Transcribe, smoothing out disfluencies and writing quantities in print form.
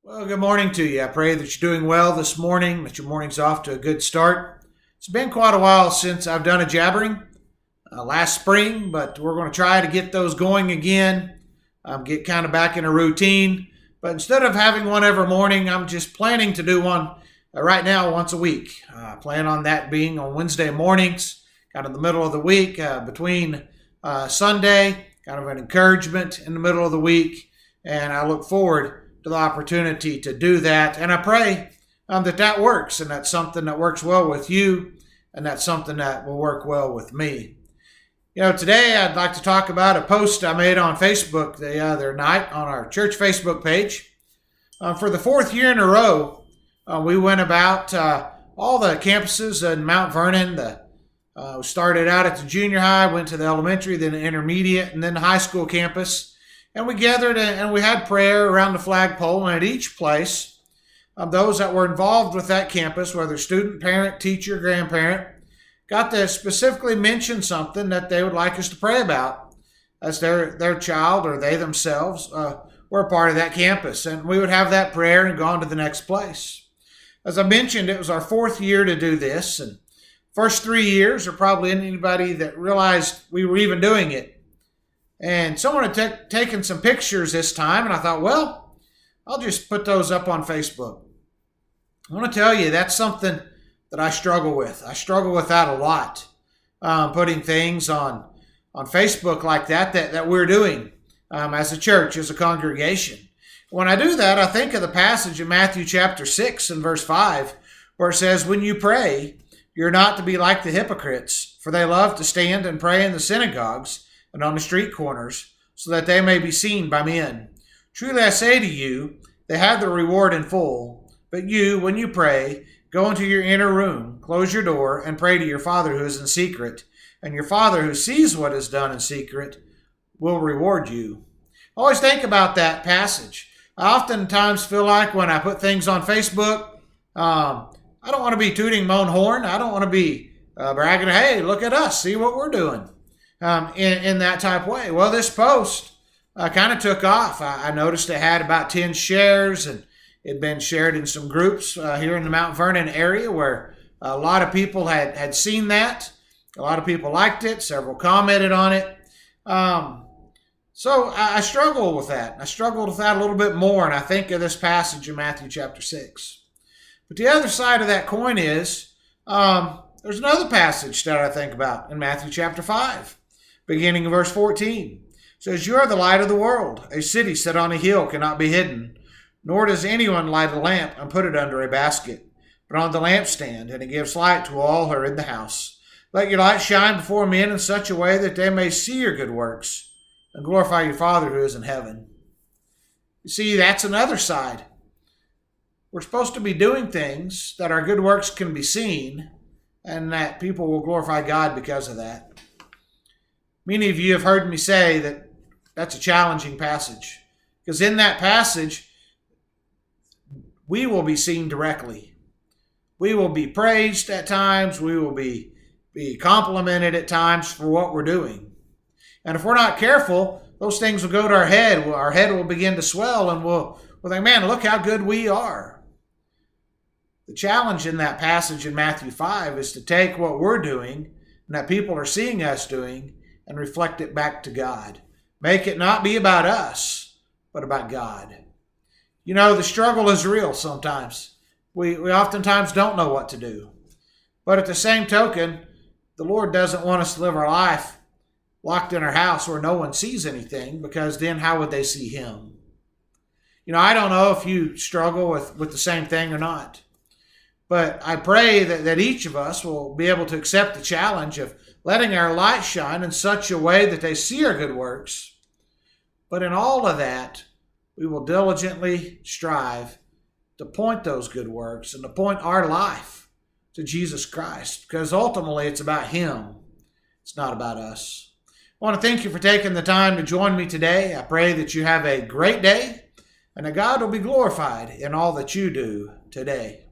Well, good morning to you. I pray that you're doing well this morning, that your morning's off to a good start. It's been quite a while since I've done a jabbering last spring, but we're going to try to get those going again, get kind of back in a routine. But instead of having one every morning, I'm just planning to do one right now once a week. I plan on that being on Wednesday mornings, kind of the middle of the week, between Sunday, kind of an encouragement in the middle of the week. And I look forward to the opportunity to do that. And I pray that works, and that's something that works well with you, and that's something that will work well with me. Today I'd like to talk about a post I made on Facebook the other night on our church Facebook page. For the fourth year in a row, we went about all the campuses in Mount Vernon. We started out at the junior high, went to the elementary, then the intermediate, and then the high school campus. And we gathered and we had prayer around the flagpole, and at each place, those that were involved with that campus, whether student, parent, teacher, grandparent, got to specifically mention something that they would like us to pray about as their child or they themselves were a part of that campus. And we would have that prayer and go on to the next place. As I mentioned, it was our fourth year to do this, and first 3 years, or probably anybody that realized we were even doing it. And someone had taken some pictures this time, and I thought, well, I'll just put those up on Facebook. I want to tell you, that's something that I struggle with. I struggle with that a lot, putting things on Facebook like that we're doing as a church, as a congregation. When I do that, I think of the passage in Matthew chapter 6 and verse 5, where it says, when you pray, you're not to be like the hypocrites, for they love to stand and pray in the synagogues and on the street corners, so that they may be seen by men. Truly I say to you, they have their reward in full. But you, when you pray, go into your inner room, close your door, and pray to your Father who is in secret. And your Father who sees what is done in secret will reward you. I always think about that passage. I oftentimes feel like when I put things on Facebook, I don't want to be tooting my own horn. I don't want to be bragging, hey, look at us, see what we're doing. In that type of way. Well, this post kind of took off. I noticed it had about 10 shares, and it had been shared in some groups here in the Mount Vernon area where a lot of people had seen that. A lot of people liked it. Several commented on it. So I struggle with that. I struggled with that a little bit more, and I think of this passage in Matthew chapter 6. But the other side of that coin is there's another passage that I think about in Matthew chapter 5. Beginning in verse 14, it says, you are the light of the world. A city set on a hill cannot be hidden, nor does anyone light a lamp and put it under a basket, but on the lampstand, and it gives light to all who are in the house. Let your light shine before men in such a way that they may see your good works and glorify your Father who is in heaven. You see, that's another side. We're supposed to be doing things that our good works can be seen, and that people will glorify God because of that. Many of you have heard me say that that's a challenging passage, because in that passage, we will be seen directly. We will be praised at times. We will be complimented at times for what we're doing. And if we're not careful, those things will go to our head. Our head will begin to swell, and we'll think, man, look how good we are. The challenge in that passage in Matthew 5 is to take what we're doing and that people are seeing us doing and reflect it back to God. Make it not be about us, but about God. The struggle is real sometimes. We oftentimes don't know what to do. But at the same token, the Lord doesn't want us to live our life locked in our house where no one sees anything, because then how would they see Him? I don't know if you struggle with the same thing or not. But I pray that each of us will be able to accept the challenge of letting our light shine in such a way that they see our good works. But in all of that, we will diligently strive to point those good works and to point our life to Jesus Christ, because ultimately it's about Him. It's not about us. I want to thank you for taking the time to join me today. I pray that you have a great day and that God will be glorified in all that you do today.